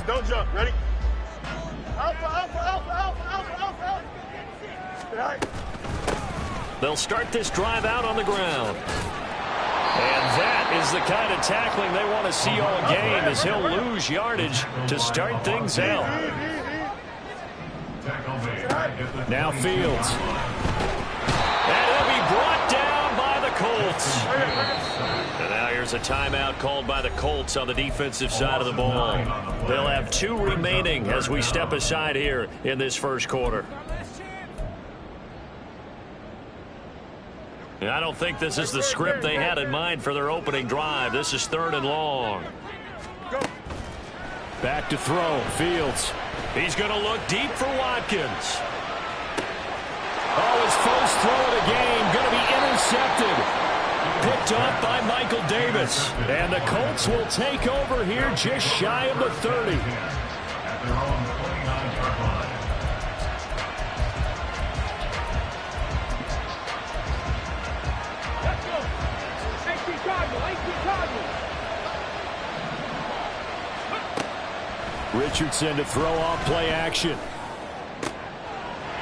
Don't jump. Ready? Alpha, alpha, alpha, alpha, alpha, alpha, alpha. All right. They'll start this drive out on the ground. And that is the kind of tackling they want to see all game, as he'll lose yardage to start things out. Now Fields. And he'll be brought down by the Colts. And now here's a timeout called by the Colts on the defensive side of the ball. They'll have 2 remaining as we step aside here in this first quarter. I don't think this is the script they had in mind for their opening drive. This is 3rd and long. Back to throw. Fields. He's going to look deep for Watkins. Oh, his first throw of the game going to be intercepted. Picked up by Michael Davis. And the Colts will take over here just shy of the 30. Richardson to throw off play action.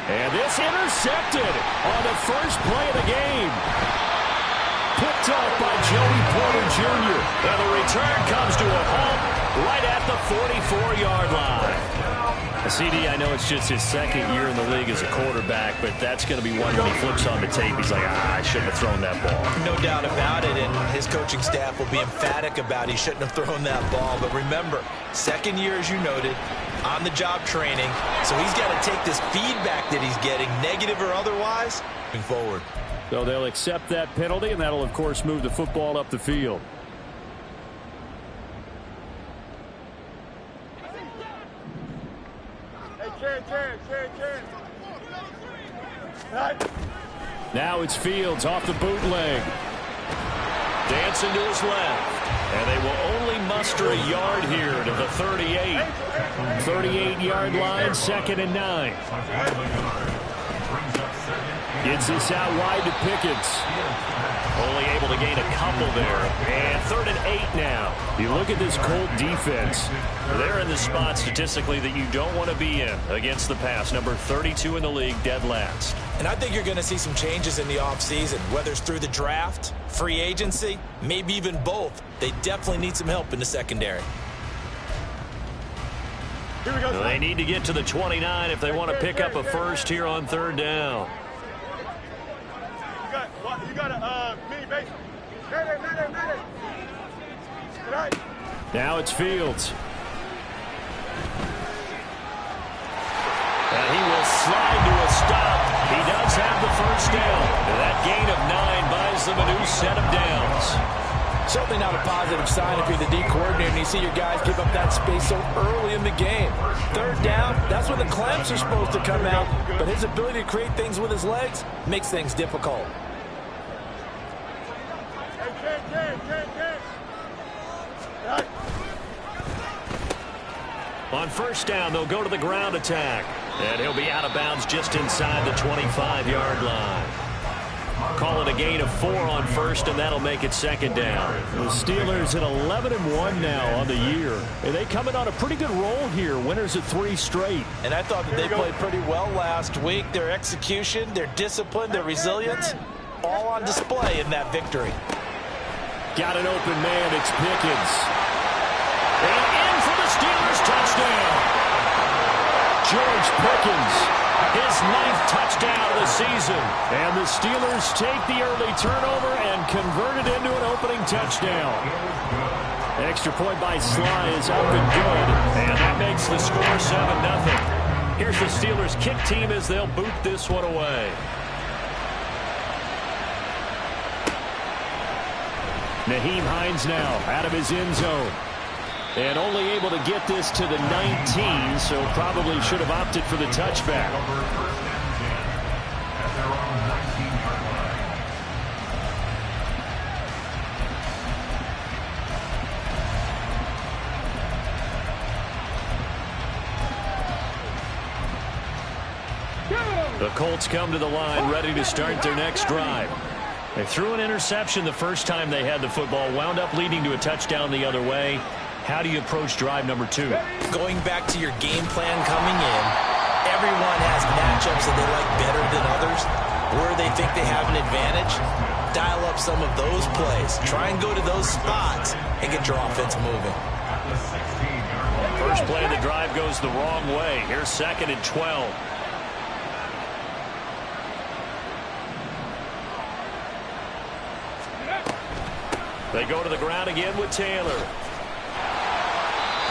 And this intercepted on the first play of the game. Picked up by Joey Porter Jr. And the return comes to a halt right at the 44-yard line. CD, I know it's just his 2nd year in the league as a quarterback, but that's going to be one when he flips on the tape. He's like, I shouldn't have thrown that ball. No doubt about it, and his coaching staff will be emphatic about he shouldn't have thrown that ball. But remember, 2nd year, as you noted, on-the-job training, so he's got to take this feedback that he's getting, negative or otherwise, moving forward. So they'll accept that penalty, and that'll, of course, move the football up the field. Now it's Fields off the bootleg. Dancing to his left. And they will only muster a yard here to the 38. 38-yard line, 2nd and 9. Gets this out wide to Pickens. Only able to gain a couple there. And 3rd and 8 now. You look at this Colt defense. They're in the spot statistically that you don't want to be in against the pass. Number 32 in the league, dead last. And I think you're going to see some changes in the offseason, whether it's through the draft, free agency, maybe even both. They definitely need some help in the secondary. Here we go. They need to get to the 29 if they want to pick up a first here on 3rd down. You got a mini base. Now it's Fields. And he will slide to a stop. He does have the first down. And that gain of 9 buys them a new set of downs. Certainly not a positive sign if you're the D coordinator and you see your guys give up that space so early in the game. 3rd down, that's when the clamps are supposed to come out. But his ability to create things with his legs makes things difficult. On 1st down, they'll go to the ground attack. And he'll be out of bounds just inside the 25-yard line. Call it a gain of 4 on 1st, and that'll make it 2nd down. The Steelers at 11-1 now on the year. And they come in on a pretty good roll here. Winners of 3 straight. And I thought that they played pretty well last week. Their execution, their discipline, their resilience, all on display in that victory. Got an open man. It's Pickens. And in for the Steelers touchdown. George Pickens, his 9th touchdown of the season. And the Steelers take the early turnover and convert it into an opening touchdown. Extra point by Sly is up and good. And that makes the score 7-0. Here's the Steelers kick team as they'll boot this one away. Nyheim Hines now out of his end zone. And only able to get this to the 19, so probably should have opted for the touchback. The Colts come to the line ready to start their next drive. They threw an interception the first time they had the football, wound up leading to a touchdown the other way. How do you approach drive number 2? Going back to your game plan coming in, everyone has matchups that they like better than others, where they think they have an advantage. Dial up some of those plays. Try and go to those spots and get your offense moving. First play of the drive goes the wrong way. Here's 2nd and 12. They go to the ground again with Taylor.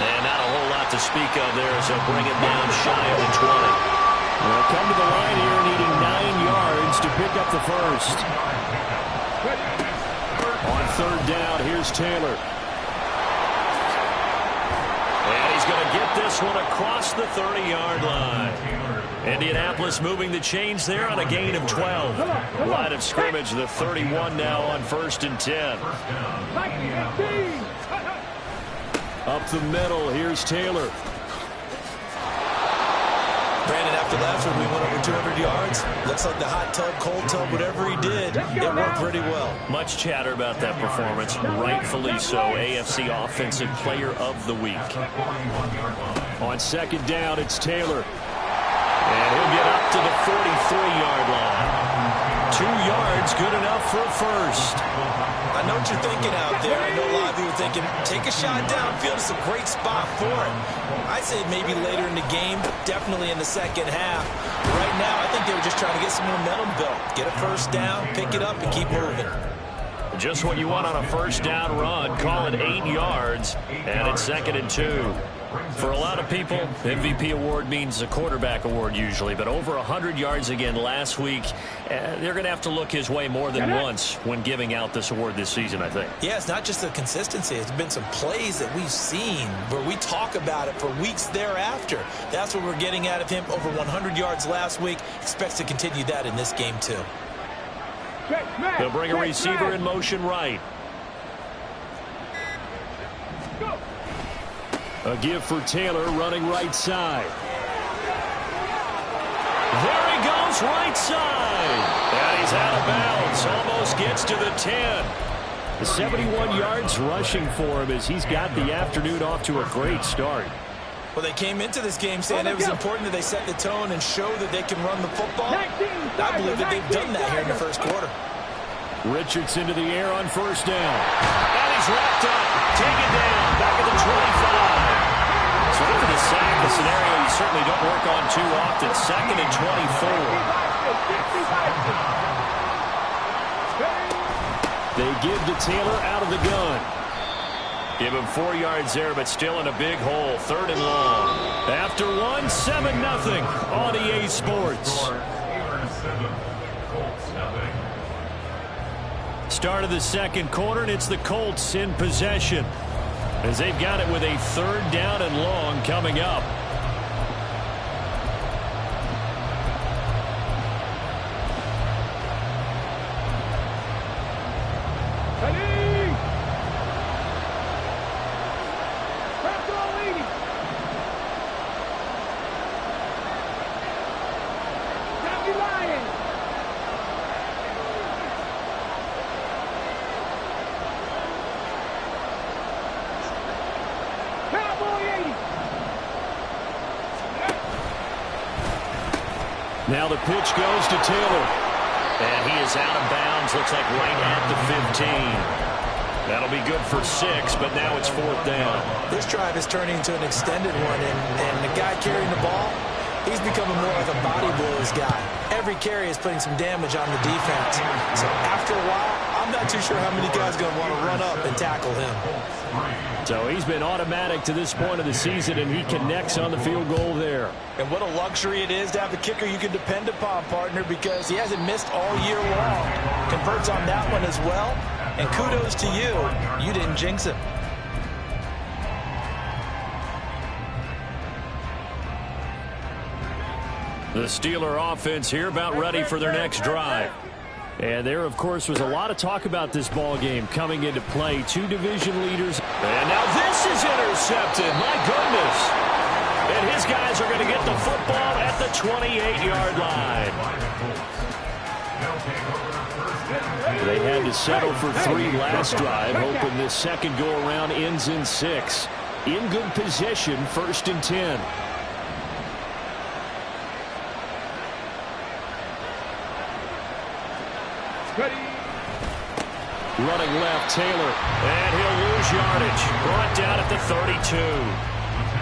And not a whole lot to speak of there, so bring it down shy of the 20. They'll come to the line here needing 9 yards to pick up the first. On 3rd down, here's Taylor. And he's going to get this one across the 30-yard line. Indianapolis moving the chains there on a gain of 12. Line of scrimmage, the 31 now on 1st and 10. Up the middle, here's Taylor. Brandon, after last week, we went over 200 yards. Looks like the hot tub, cold tub, whatever he did, it worked pretty well. Much chatter about that performance. Rightfully so. AFC Offensive Player of the Week. On 2nd down, it's Taylor. And he'll get up to the 43-yard line. 2 yards, good enough for a first. I know what you're thinking out there. I know a lot of you are thinking, take a shot downfield. It's a great spot for it. I'd say maybe later in the game, definitely in the second half. Right now, I think they were just trying to get some momentum built. Get a first down, pick it up, and keep moving. Just what you want on a first down run. Call it 8 yards, and it's 2nd and 2. For a lot of people, MVP award means a quarterback award usually, but over 100 yards again last week. They're going to have to look his way more than once when giving out this award this season, I think. Yeah, it's not just the consistency. It's been some plays that we've seen where we talk about it for weeks thereafter. That's what we're getting out of him. Over 100 yards last week. Expects to continue that in this game, too. They'll bring a receiver in motion right. A give for Taylor running right side. There he goes right side. And he's out of bounds. Almost gets to the 10. The 71 yards rushing for him as he's got the afternoon off to a great start. Well, they came into this game saying it was important that they set the tone and show that they can run the football. I believe that they've done that here in the first quarter. Richardson to the air on 1st down. And he's wrapped up. Taken down. Back at the 25. So after the sack, a scenario you certainly don't work on too often. 2nd and 24. They give to Taylor out of the gun. Give him 4 yards there, but still in a big hole. 3rd and long. After one, 7-0 on EA Sports. Start of the second quarter, and it's the Colts in possession as they've got it with a 3rd down and long coming up. Now the pitch goes to Taylor. And he is out of bounds. Looks like right at the 15. That'll be good for 6, but now it's 4th down. This drive is turning into an extended one, and the guy carrying the ball, he's becoming more like a body blows guy. Every carry is putting some damage on the defense. So after a while, I'm not too sure how many guys are going to want to run up and tackle him. So he's been automatic to this point of the season, and he connects on the field goal there. And what a luxury it is to have a kicker you can depend upon, partner, because he hasn't missed all year long. Converts on that one as well. And kudos to you. You didn't jinx him. The Steeler offense here about ready for their next drive. And there, of course, was a lot of talk about this ball game coming into play. 2 division leaders. And now this is intercepted. My goodness. And his guys are going to get the football at the 28-yard line. They had to settle for 3 last drive, hoping this second go-around ends in 6. in good position, 1st and 10. Ready. Running left, Taylor. And he'll lose yardage. Brought down at the 32.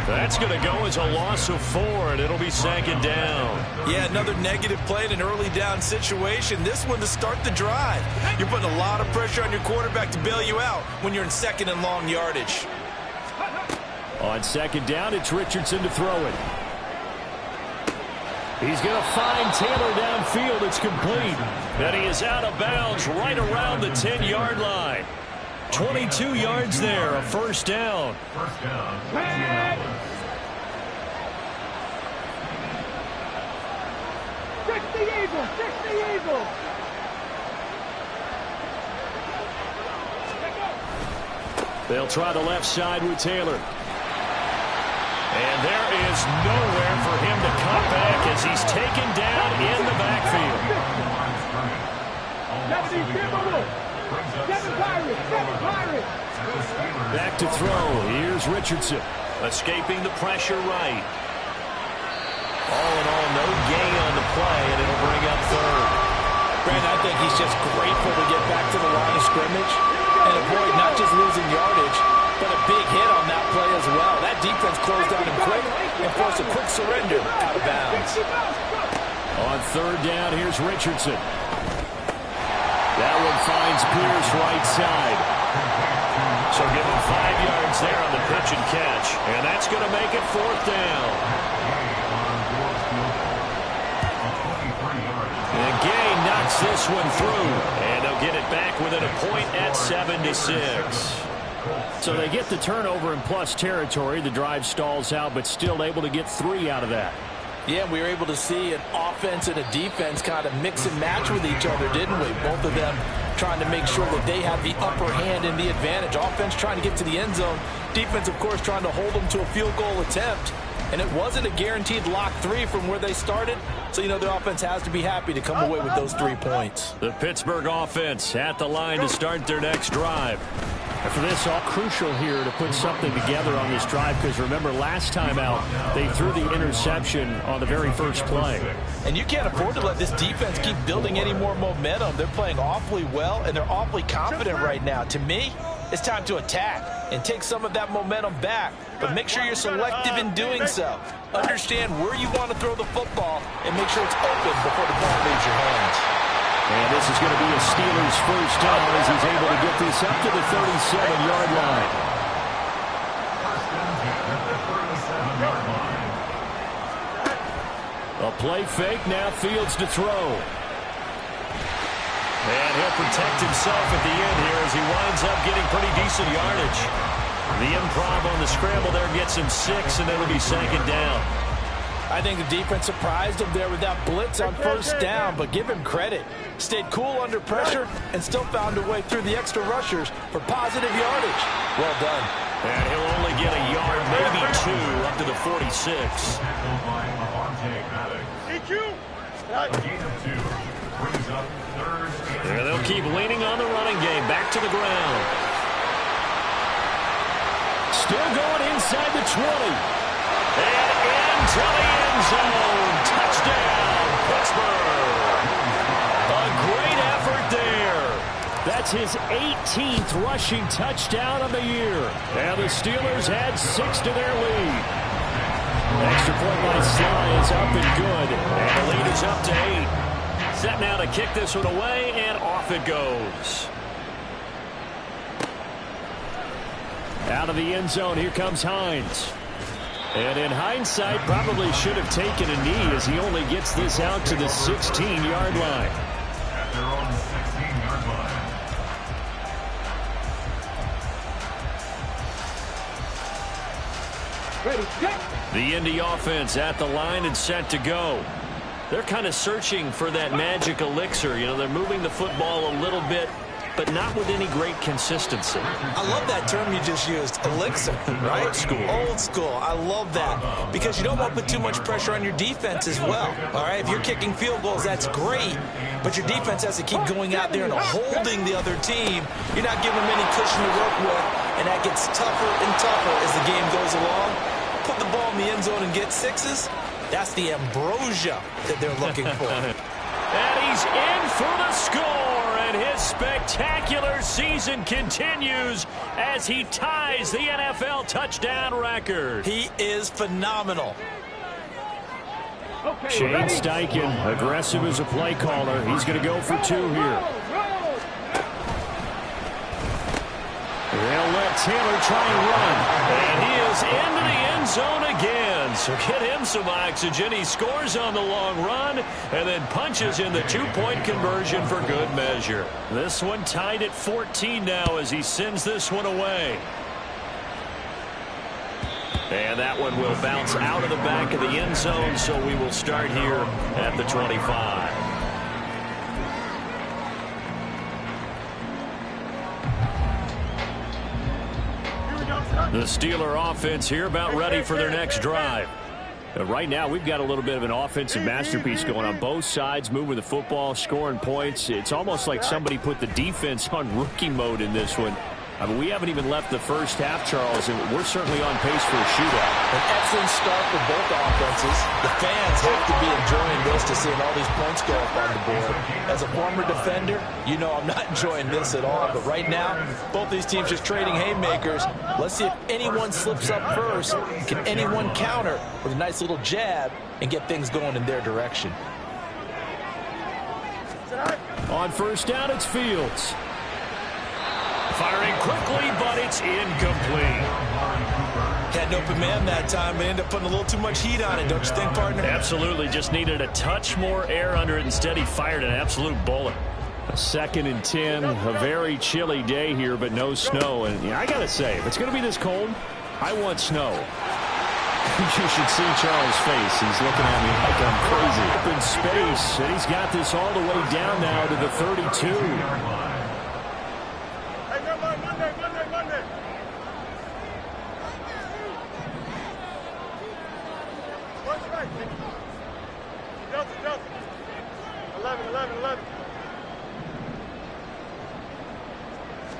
That's going to go as a loss of 4, and it'll be 2nd down. Yeah, another negative play in an early down situation. This one to start the drive. You're putting a lot of pressure on your quarterback to bail you out when you're in 2nd and long yardage. On 2nd down, it's Richardson to throw it. He's going to find Taylor downfield. It's complete. And he is out of bounds right around the 10-yard line. 22 yards there, a 1st down. First down. Fix the Eagles! Fix the Eagles! They'll try the left side with Taylor. And there is nowhere for him to cut back as he's taken down in the backfield. Back to throw. Here's Richardson. Escaping the pressure right. All in all, no gain on the play, and it'll bring up 3rd. Brandon, I think he's just grateful to get back to the line of scrimmage and avoid not just losing yardage, but a big hit on that play as well. That defense closed on him quick and forced a quick surrender out of bounds. On 3rd down, here's Richardson. That one finds Pierce right side. So give him 5 yards there on the pitch and catch. And that's going to make it 4th down. And Gay knocks this one through. And they'll get it back within a point at 7-6. So they get the turnover in plus territory. The drive stalls out, but still able to get 3 out of that. Yeah, we were able to see an offense and a defense kind of mix and match with each other, didn't we? Both of them trying to make sure that they have the upper hand and the advantage. Offense trying to get to the end zone. Defense, of course, trying to hold them to a field goal attempt. And it wasn't a guaranteed lock 3 from where they started. So, you know, the offense has to be happy to come away with those 3 points. The Pittsburgh offense at the line to start their next drive. And for this, all crucial here to put something together on this drive, because remember, last time out, they threw the interception on the very first play. And you can't afford to let this defense keep building any more momentum. They're playing awfully well, and they're awfully confident right now. To me, it's time to attack and take some of that momentum back, but make sure you're selective in doing so. Understand where you want to throw the football and make sure it's open before the ball leaves your hands. And this is going to be a Steelers first down as he's able to get this up to the 37-yard line. A play fake, now Fields to throw. And he'll protect himself at the end here as he winds up getting pretty decent yardage. The improv on the scramble there gets him 6, and it'll be 2nd down. I think the defense surprised him there with that blitz on first down, but give him credit. Stayed cool under pressure and still found a way through the extra rushers for positive yardage. Well done. And he'll only get a yard, maybe 2, up to the 46. And they'll keep leaning on the running game. Back to the ground. Still going inside the 20. And into the end zone. Touchdown, Pittsburgh. A great effort there. That's his 18th rushing touchdown of the year. And the Steelers add 6 to their lead. Extra point by Sly is up and good. And the lead is up to 8. Set now to kick this one away, and off it goes. Out of the end zone, here comes Hines. And in hindsight, probably should have taken a knee as he only gets this out to the 16-yard line. At their own 16-yard line. Ready, get. The Indy offense at the line and set to go. They're kind of searching for that magic elixir. You know, they're moving the football a little bit, but not with any great consistency. I love that term you just used, elixir, right? Old school. Old school. I love that because you don't want to put too much pressure on your defense as well, all right? If you're kicking field goals, that's great, but your defense has to keep going out there and holding the other team. You're not giving them any cushion to work with, and that gets tougher and tougher as the game goes along. Put the ball in the end zone and get sixes. That's the ambrosia that they're looking for. And he's in for the score, and his spectacular season continues as he ties the NFL touchdown record. He is phenomenal. Shane Steichen, aggressive as a play caller. He's going to go for two here. They'll let Taylor try and run. And he is into the end zone again. So get him some oxygen. He scores on the long run and then punches in the two-point conversion for good measure. This one tied at 14 now as he sends this one away. And that one will bounce out of the back of the end zone, so we will start here at the 25. The Steeler offense here about ready for their next drive. Right now, we've got a little bit of an offensive masterpiece going on both sides, moving the football, scoring points. It's almost like somebody put the defense on rookie mode in this one. I mean, we haven't even left the first half, Charles, and we're certainly on pace for a shootout. An excellent start for both offenses. The fans have to be enjoying this to seeing all these points go up on the board. As a former defender, you know I'm not enjoying this at all. But right now, both these teams just trading haymakers. Let's see if anyone slips up first. Can anyone counter with a nice little jab and get things going in their direction? On first down, it's Fields. Firing quickly, but it's incomplete. Had an open man that time, but ended up putting a little too much heat on it, don't you think, partner? Absolutely. Just needed a touch more air under it. Instead, he fired an absolute bullet. A 2nd and 10. A very chilly day here, but no snow. And I got to say, if it's going to be this cold, I want snow. You should see Charles' face. He's looking at me like I'm crazy. Open space, and he's got this all the way down now to the 32. Monday. What's right? Delta. 11.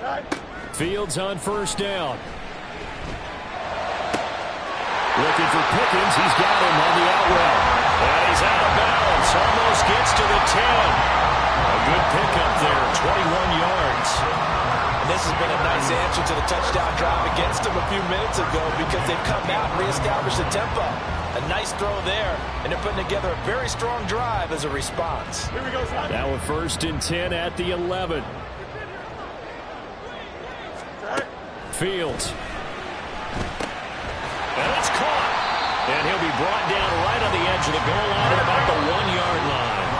Right. Fields on first down. Looking for Pickens. He's got him on the out route. And he's out of bounds. Almost gets to the 10. A good pickup there. 21 yards. This has been a nice answer to the touchdown drive against them a few minutes ago because they've come out and reestablished the tempo. A nice throw there, and they're putting together a very strong drive as a response. Here we go, son. Now with 1st and 10 at the 11. Fields. And it's caught. And he'll be brought down right on the edge of the goal line at about the 1-yard line.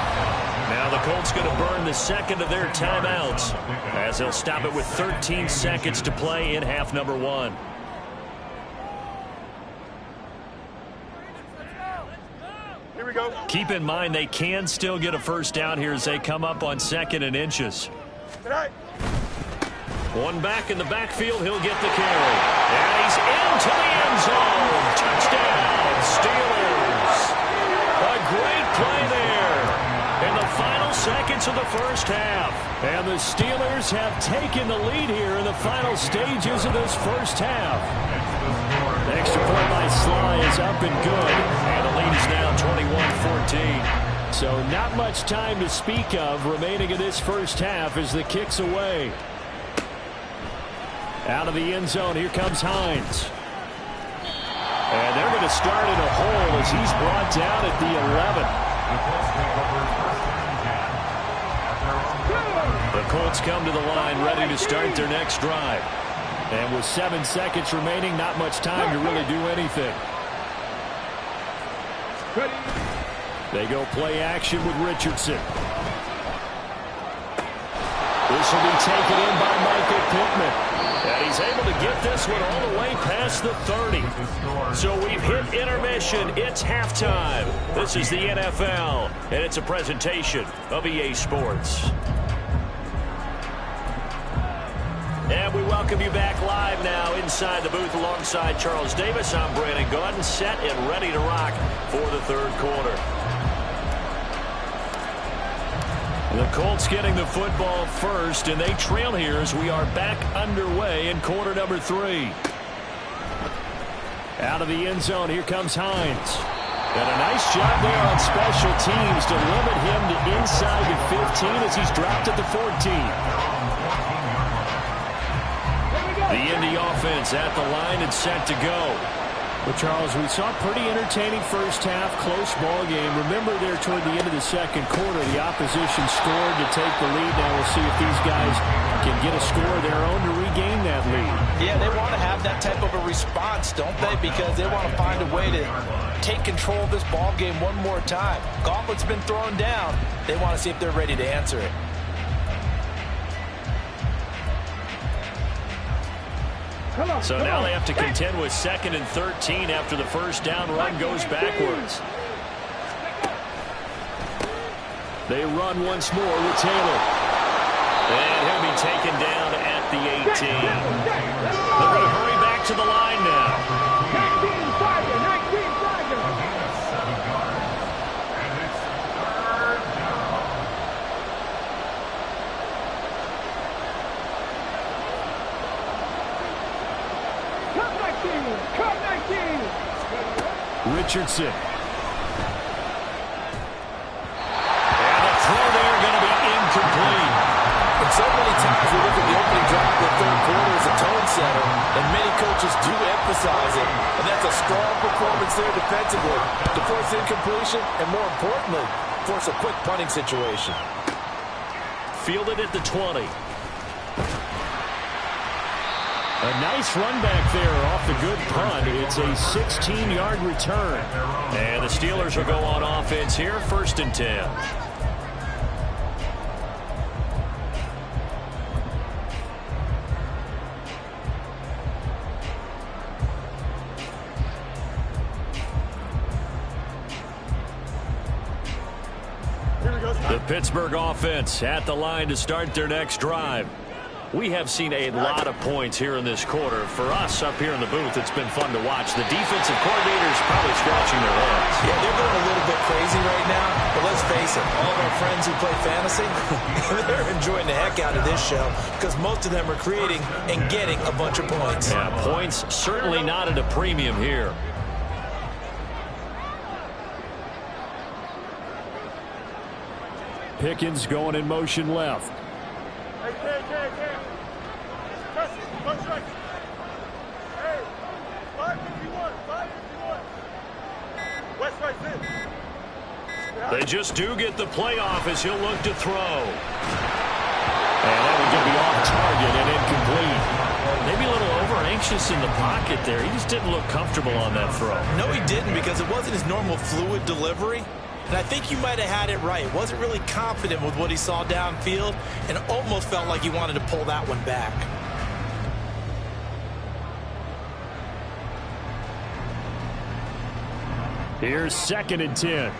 Now the Colts going to burn the second of their timeouts as they'll stop it with 13 seconds to play in half number 1. Here we go. Keep in mind they can still get a first down here as they come up on 2nd and inches. Tonight. One back in the backfield, he'll get the carry. And he's into the end zone. Touchdown, Steelers. A great play there in the final seconds of the first half. And the Steelers have taken the lead here in the final stages of this first half. The extra point by Sly is up and good. And the lead is now 21-14. So not much time to speak of remaining in this first half as the kick's away. Out of the end zone, here comes Hines. And they're going to start in a hole as he's brought down at the 11. The Colts come to the line ready to start their next drive. And with 7 seconds remaining, not much time to really do anything. They go play action with Richardson. This will be taken in by Michael Pittman. And he's able to get this one all the way past the 30. So we've hit intermission. It's halftime. This is the NFL, and it's a presentation of EA Sports. And we welcome you back live now inside the booth alongside Charles Davis. I'm Brandon Gaudin, set and ready to rock for the third quarter. The Colts getting the football first, and they trail here as we are back underway in quarter number 3. Out of the end zone, here comes Hines. And a nice job there on special teams to limit him to inside the 15 as he's dropped at the 14. The Indy offense at the line and set to go. Well, Charles, we saw a pretty entertaining first half, close ball game. Remember there toward the end of the second quarter, the opposition scored to take the lead. Now we'll see if these guys can get a score of their own to regain that lead. Yeah, they want to have that type of a response, don't they? Because they want to find a way to take control of this ball game one more time. Gauntlet's been thrown down. They want to see if they're ready to answer it. So now they have to contend with 2nd and 13 after the first down run goes backwards. They run once more with Taylor. And he'll be taken down at the 18. They're going to hurry back to the line now. Richardson. And the throw there going to be incomplete. And so many times we look at the opening drive of the third quarter as a tone setter, and many coaches do emphasize it. And that's a strong performance there defensively to force incompletion and, more importantly, force a quick punting situation. Fielded at the 20. A nice run back there off the good punt. It's a 16-yard return. And the Steelers will go on offense here, 1st and 10. The Pittsburgh offense at the line to start their next drive. We have seen a lot of points here in this quarter. For us up here in the booth, it's been fun to watch. The defensive coordinators probably scratching their heads. Yeah, they're going a little bit crazy right now. But let's face it, all of our friends who play fantasy, they're enjoying the heck out of this show because most of them are creating and getting a bunch of points. Yeah, points certainly not at a premium here. Pickens going in motion left. Hey. Punch right. Hey, 551. West right in. They just do get the playoff as he'll look to throw. And that one going to be off target and incomplete. Maybe a little over-anxious in the pocket there. He just didn't look comfortable on that throw. No, he didn't, because it wasn't his normal fluid delivery. And I think you might have had it right. Wasn't really confident with what he saw downfield and almost felt like he wanted to pull that one back. Here's 2nd and 10.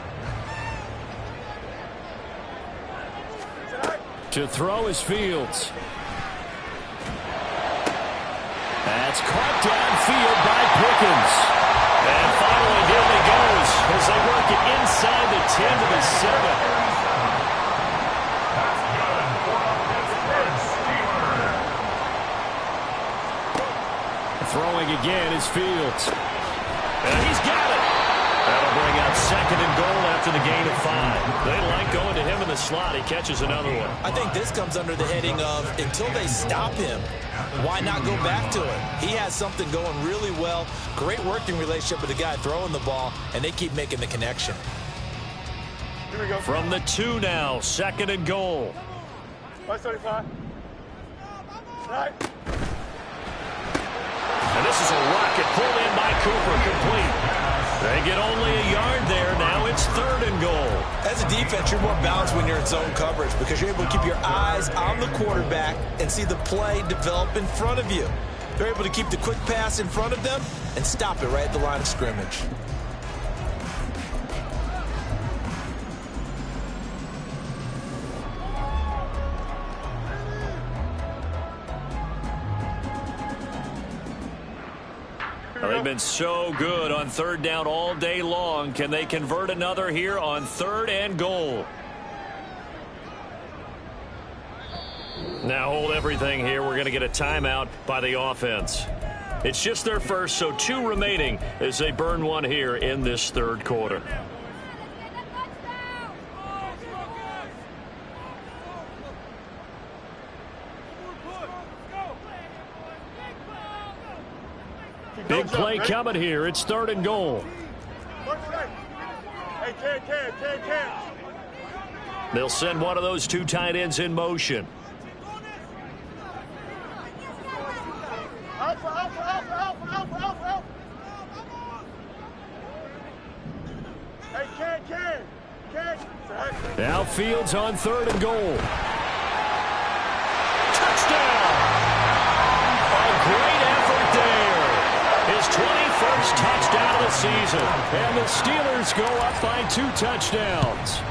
To throw is Fields. That's caught downfield by Pickens. And finally down he goes as they work it inside the 10 to the 7. Throwing again is Fields. And he's got it. That'll bring out 2nd and goal after the gain of 5. They like going to him in the slot. He catches another one. I think this comes under the heading of until they stop him, why not go back to it? He has something going really well. Great working relationship with the guy throwing the ball, and they keep making the connection. Here we go. From the 2 now, 2nd and goal. 575. Right. And this is a rocket pulled in by Cooper, complete. They get only a yard there. Now it's 3rd and goal. As a defense, you're more balanced when you're in zone coverage because you're able to keep your eyes on the quarterback and see the play develop in front of you. They're able to keep the quick pass in front of them and stop it right at the line of scrimmage. They've been so good on 3rd down all day long. Can they convert another here on 3rd and goal? Now hold everything here. We're going to get a timeout by the offense. It's just their first, so 2 remaining as they burn one here in this third quarter. Big play coming here. It's 3rd and goal. They'll send one of those 2 tight ends in motion. Now Fields on 3rd and goal. Touchdown! A great effort there. His 21st touchdown of the season. And the Steelers go up by 2 touchdowns.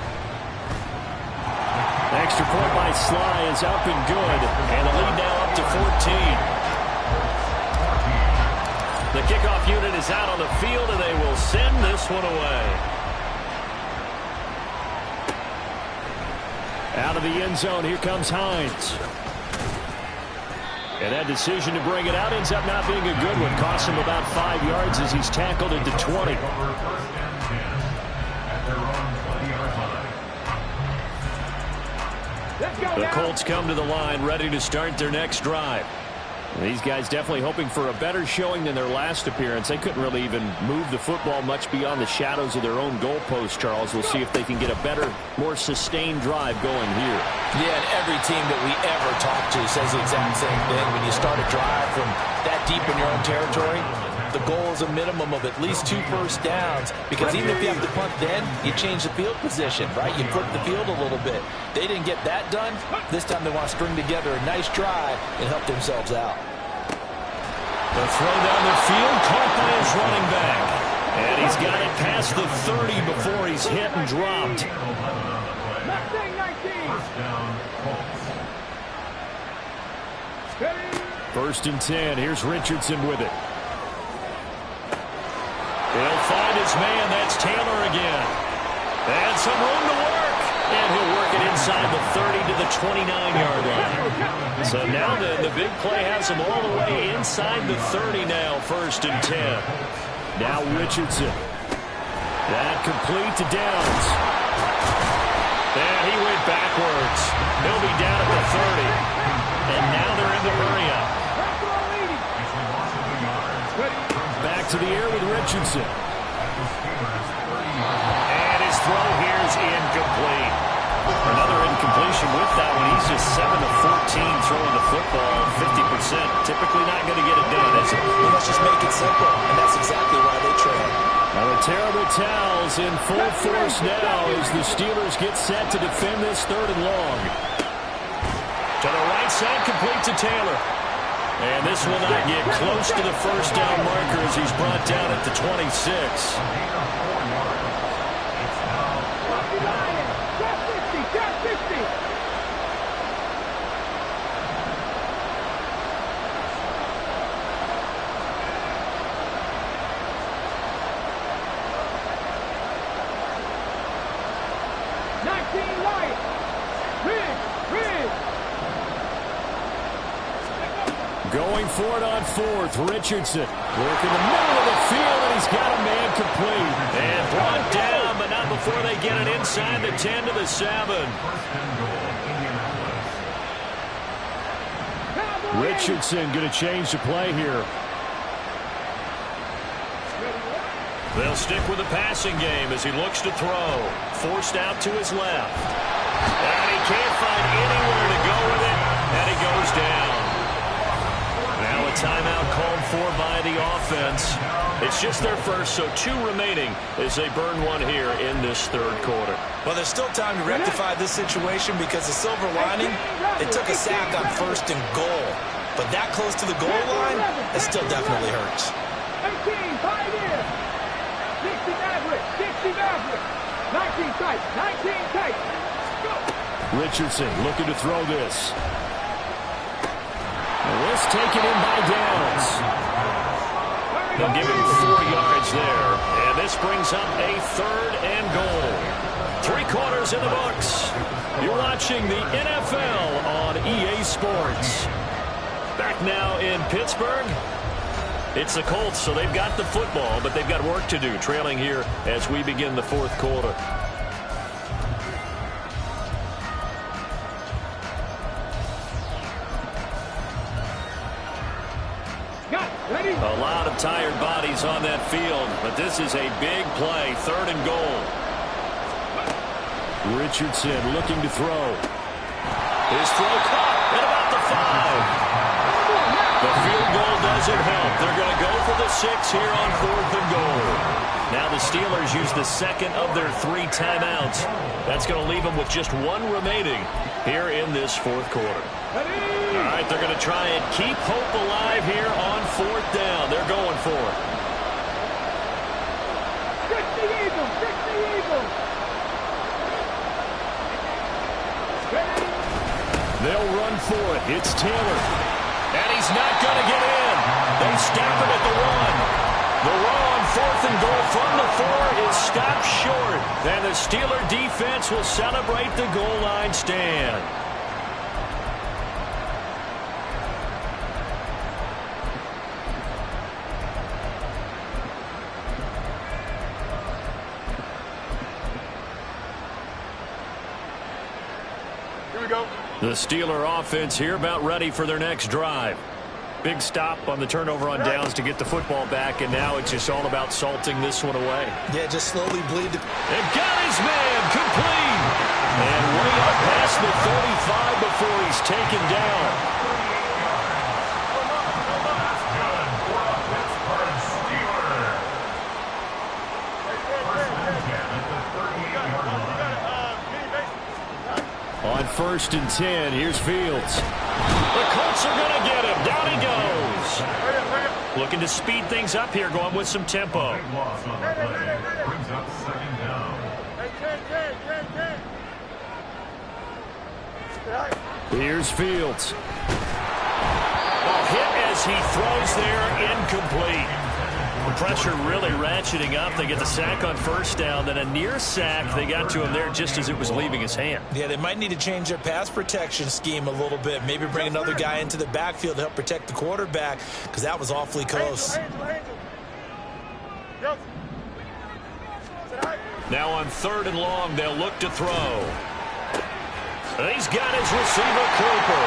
Extra point by Sly is up and good. And the lead now up to 14. The kickoff unit is out on the field, and they will send this one away. Out of the end zone, here comes Hines. And that decision to bring it out ends up not being a good one. Costs him about 5 yards as he's tackled into 20. The Colts come to the line, ready to start their next drive. And these guys definitely hoping for a better showing than their last appearance. They couldn't really even move the football much beyond the shadows of their own goalpost, Charles. We'll see if they can get a better, more sustained drive going here. Yeah, and every team that we ever talk to says the exact same thing. When you start a drive from that deep in your own territory, the goal is a minimum of at least 2 first downs, because even if you have to punt then, you change the field position, right? You flip the field a little bit. They didn't get that done. This time they want to string together a nice drive and help themselves out. The throw down the field, caught by his running back. And he's got it past the 30 before he's hit and dropped. First and 10. Here's Richardson with it. He'll find his man. That's Taylor again. And some room to work. And he'll work it inside the 30 to the 29-yard line. So now the big play has him all the way inside the 30 now, 1st and 10. Now Richardson. That complete to Downs. And he went backwards. He'll be down at the 30. And now they're in the hurry-up. Back to the air with Richardson. And his throw here is incomplete. Another incompletion with that one. He's just 7 of 14 throwing the football, 50%. Typically not going to get it done, is it? Well, let's just make it simple, and that's exactly why they trail. Now the terrible towels in full force now as the Steelers get set to defend this 3rd and long. To the right side, complete to Taylor. And this will not get close to the first down marker as he's brought down at the 26. Going for it on 4th, Richardson. Working the middle of the field, and he's got a man complete. And brought down, but not before they get it inside the 10 to the 7. Richardson going to change the play here. They'll stick with the passing game as he looks to throw. Forced out to his left. And he can't find anywhere to go with it, and he goes down. Now a timeout called for by the offense. It's just their first, so 2 remaining as they burn one here in this 3rd quarter. Well, there's still time to rectify this situation because the silver lining, they took a sack on 1st and goal. But that close to the goal line, it still definitely hurts. 18, 5 years. 60 average, 60 average. 19 tight, 19 tight. Go. Richardson looking to throw this. This taken in by Downs. They'll give him 4 yards there. And this brings up a 3rd and goal. 3 quarters in the books. You're watching the NFL on EA Sports. Back now in Pittsburgh. It's the Colts, so they've got the football, but they've got work to do, trailing here as we begin the fourth quarter. A lot of tired bodies on that field, but this is a big play, 3rd and goal. Richardson looking to throw. His throw caught at about the 5. The field goal doesn't help. They're going to go for the 6 here on 4th and goal. Now the Steelers use the second of their 3 timeouts. That's going to leave them with just 1 remaining here in this fourth quarter. All right, they're going to try and keep hope alive here on 4th down. They're going for it. Fix the Eagles! Fix the Eagles! They'll run for it. It's Taylor. And he's not going to get in. They stop it at the 1. The run on 4th and goal from the 4 is stopped short. And the Steeler defense will celebrate the goal line stand. The Steeler offense here about ready for their next drive. Big stop on the turnover on downs to get the football back, and now it's just all about salting this one away. Yeah, just slowly bleed. And got his man complete. And way up past the 35 before he's taken down. On 1st and 10, here's Fields. The Colts are going to get him. Down he goes. Looking to speed things up here, going with some tempo. Here's Fields. Ball hit as he throws there, incomplete. The pressure really ratcheting up. They get the sack on 1st down, then a near sack. They got to him there just as it was leaving his hand. Yeah, they might need to change their pass protection scheme a little bit. Maybe bring another guy into the backfield to help protect the quarterback, because that was awfully close. Now on 3rd and long, they'll look to throw. He's got his receiver, Cooper.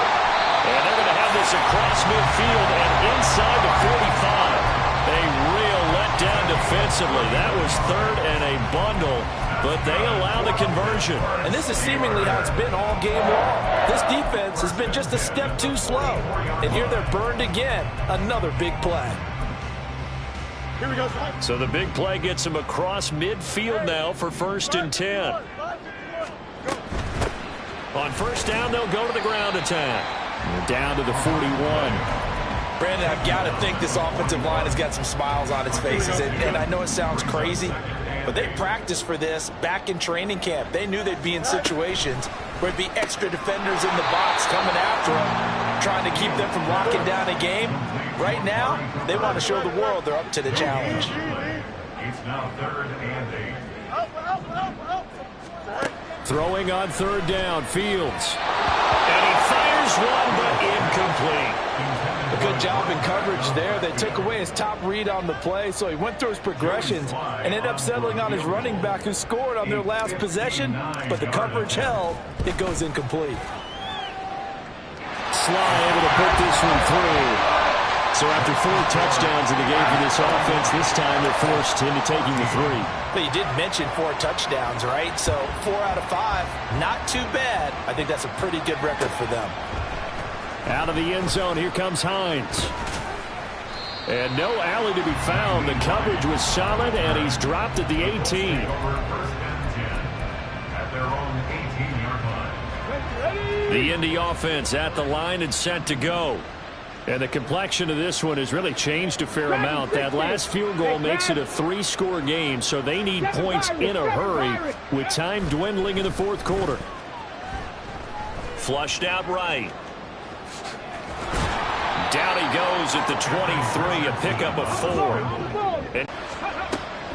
And they're going to have this across midfield and inside the 45. A real letdown defensively. That was 3rd and a bundle, but they allow the conversion. And this is seemingly how it's been all game long. This defense has been just a step too slow. And here they're burned again. Another big play. Here we go. So the big play gets them across midfield now for 1st and 10. On 1st down, they'll go to the ground attack. They're down to the 41. Brandon, I've got to think this offensive line has got some smiles on its faces. And I know it sounds crazy, but they practiced for this back in training camp. They knew they'd be in situations where there'd be extra defenders in the box coming after them, trying to keep them from locking down a game. Right now, they want to show the world they're up to the challenge. It's now 3rd and 8. Throwing on 3rd down, Fields. And he fires one, but incomplete. A good job in coverage there. They took away his top read on the play, so he went through his progressions and ended up settling on his running back who scored on their last possession, but the coverage held. It goes incomplete. Sly able to put this one through. So after 4 touchdowns in the game for this offense, this time they're forced into taking the 3. But you did mention 4 touchdowns, right? So 4 out of 5, not too bad. I think that's a pretty good record for them. Out of the end zone, here comes Hines. And no alley to be found. The coverage was solid, and he's dropped at the 18. At their own 18-yard line. The Indy offense at the line and set to go. And the complexion of this one has really changed a fair amount. That last field goal makes it a 3-score game, so they need points in a hurry with time dwindling in the fourth quarter. Flushed out right. Down he goes at the 23, a pickup of 4. And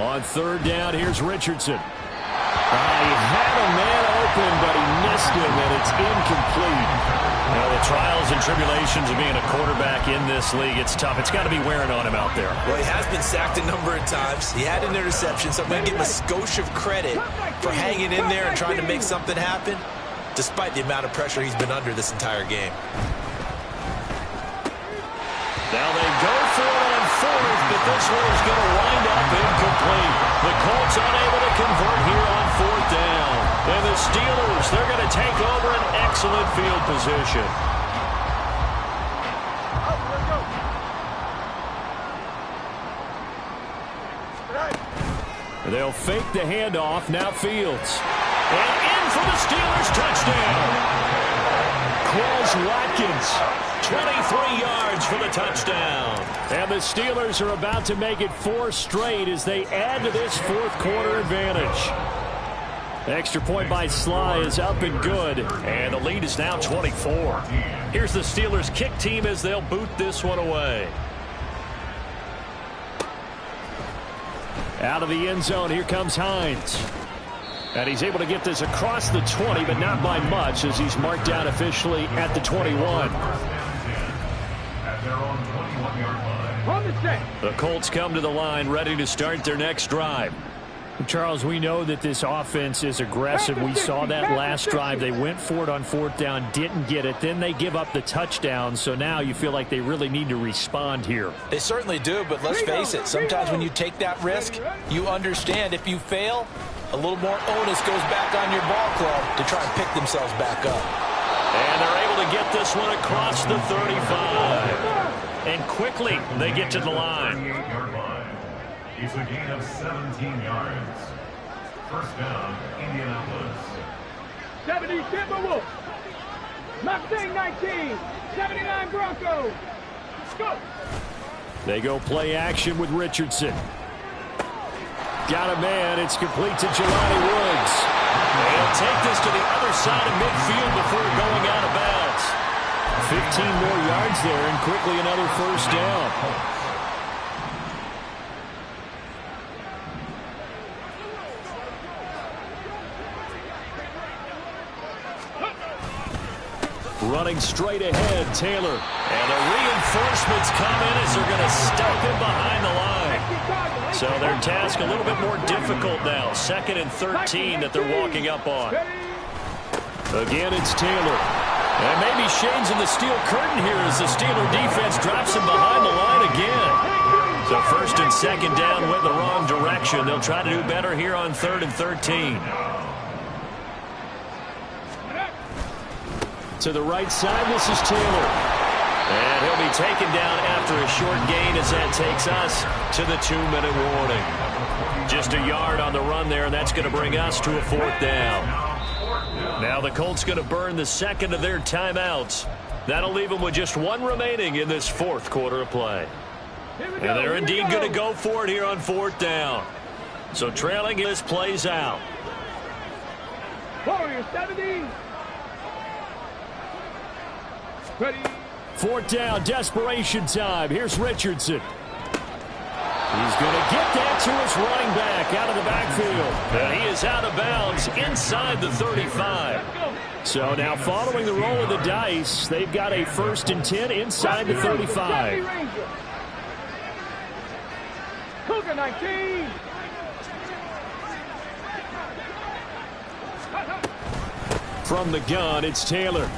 on 3rd down, here's Richardson. He had a man open, but he missed him, and it's incomplete. Well, the trials and tribulations of being a quarterback in this league, it's tough. It's got to be wearing on him out there. Well, he has been sacked a number of times. He had an interception, so I'm going to give him a skosh of credit for hanging in there and trying to make something happen, despite the amount of pressure he's been under this entire game. Now they go for it on fourth, but this one is going to wind up incomplete. The Colts unable to convert here on fourth down. And the Steelers, they're going to take over an excellent field position. They'll fake the handoff. Now Fields. And in for the Steelers touchdown. Quez Watkins. 23 yards for the touchdown. And the Steelers are about to make it 4 straight as they add to this fourth quarter advantage. The extra point by Sly is up and good. And the lead is now 24. Here's the Steelers kick team as they'll boot this one away. Out of the end zone, here comes Hines. And he's able to get this across the 20, but not by much as he's marked down officially at the 21. The Colts come to the line ready to start their next drive. Charles, we know that this offense is aggressive. We saw that last drive. They went for it on fourth down, didn't get it. Then they give up the touchdown. So now you feel like they really need to respond here. They certainly do, but let's face it. Sometimes when you take that risk, you understand if you fail, a little more onus goes back on your ball club to try and pick themselves back up. And they're able to get this one across the 35. And quickly, they get to the line. It's a gain of 17 yards. First down, Indianapolis. 70 Timberwolves. Mustang 19. 79 Broncos. Go. They go play action with Richardson. Got a man. It's complete to Jelani Woods. They'll take this to the other side of midfield before going out of bounds. 15 more yards there, and quickly another first down. Running straight ahead, Taylor. And the reinforcements come in as they're going to stop him behind the line. So their task a little bit more difficult now. 2nd and 13 that they're walking up on. Again, it's Taylor. And maybe Shane's in the steel curtain here as the Steeler defense drops him behind the line again. So 1st and 2nd down went the wrong direction. They'll try to do better here on 3rd and 13. To the right side, this is Taylor. And he'll be taken down after a short gain as that takes us to the 2-minute warning. Just a yard on the run there, and that's going to bring us to a 4th down. Now the Colts going to burn the 2nd of their timeouts. That'll leave them with just 1 remaining in this 4th quarter of play. And they're indeed going to go for it here on 4th down. So trailing this plays out. Warriors 70. Ready. 4th down, desperation time. Here's Richardson. He's going to get that to his running back out of the backfield. And he is out of bounds inside the 35. So now following the roll of the dice, they've got a 1st and 10 inside the 35. Cougar 19. From the gun, it's Taylor.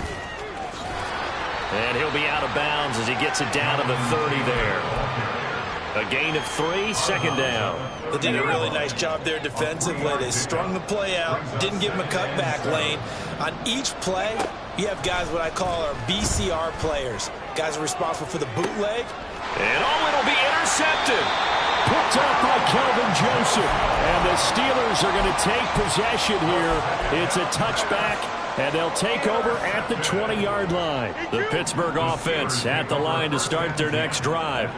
And he'll be out of bounds as he gets it down to the 30 there. A gain of 3, 2nd down. They did a really nice job there defensively. They strung the play out, didn't give him a cutback lane. On each play, you have guys what I call our BCR players. Guys are responsible for the bootleg. And it'll be intercepted. Picked up by Kelvin Joseph. And the Steelers are going to take possession here. It's a touchback. And they'll take over at the 20-yard line. The Pittsburgh offense at the line to start their next drive.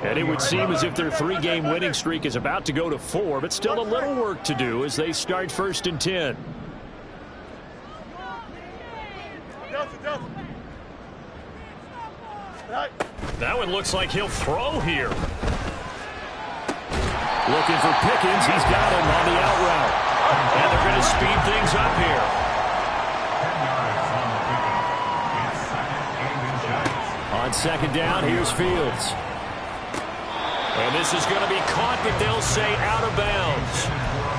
And it would seem as if their 3-game winning streak is about to go to 4, but still a little work to do as they start 1st and 10. That one looks like he'll throw here. Looking for Pickens. He's got him on the out route. And they're going to speed things up here. second down. Here's Fields. And this is going to be caught, but they'll say out of bounds.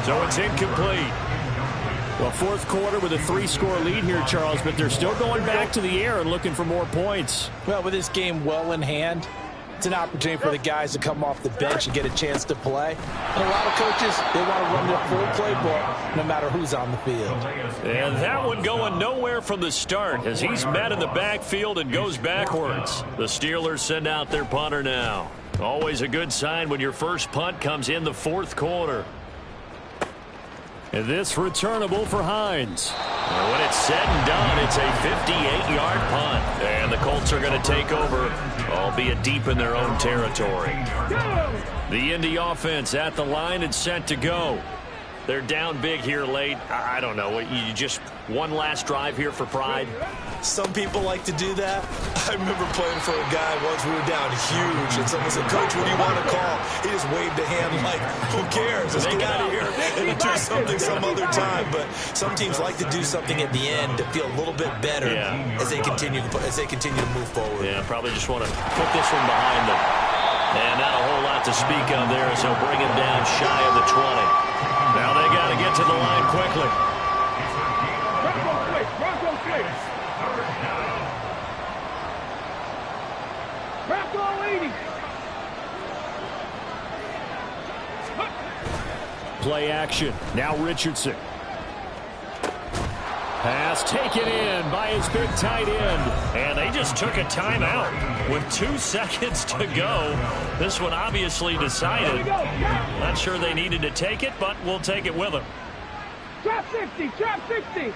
So it's incomplete. Well, fourth quarter with a 3-score lead here, Charles, but they're still going back to the air and looking for more points. Well, with this game well in hand, it's an opportunity for the guys to come off the bench and get a chance to play. And a lot of coaches, they want to run their full playbook no matter who's on the field. And that one going nowhere from the start as he's met in the backfield and goes backwards. The Steelers send out their punter now. Always a good sign when your first punt comes in the fourth quarter. And this returnable for Hines. And when it's said and done, it's a 58-yard punt. And the Colts are going to take over, albeit deep in their own territory. The Indy offense at the line and set to go. They're down big here late. I don't know. You just one last drive here for pride? Some people like to do that. I remember playing for a guy once. We were down huge, and someone said, "Coach, what do you want to call?" He just waved a hand like, "Who cares? Let's get out of here and do something some other time." But some teams like to do something at the end to feel a little bit better as they continue to move forward. Yeah, probably just want to put this one behind them. And not a whole lot to speak of there, so bring him down shy of the 20. Now they got to get to the line quickly. Bronco switch. Bronco 80. Play action. Now Richardson. Pass taken in by his big tight end. And they just took a timeout with 2 seconds to go. This one obviously decided. Not sure they needed to take it, but we'll take it with them. Trap 60, trap 60.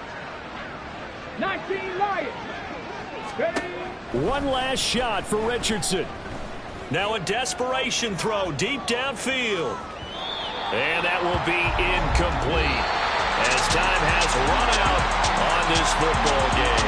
19 Lions. Ready? One last shot for Richardson. Now a desperation throw deep downfield. And that will be incomplete as time has run out on this football game.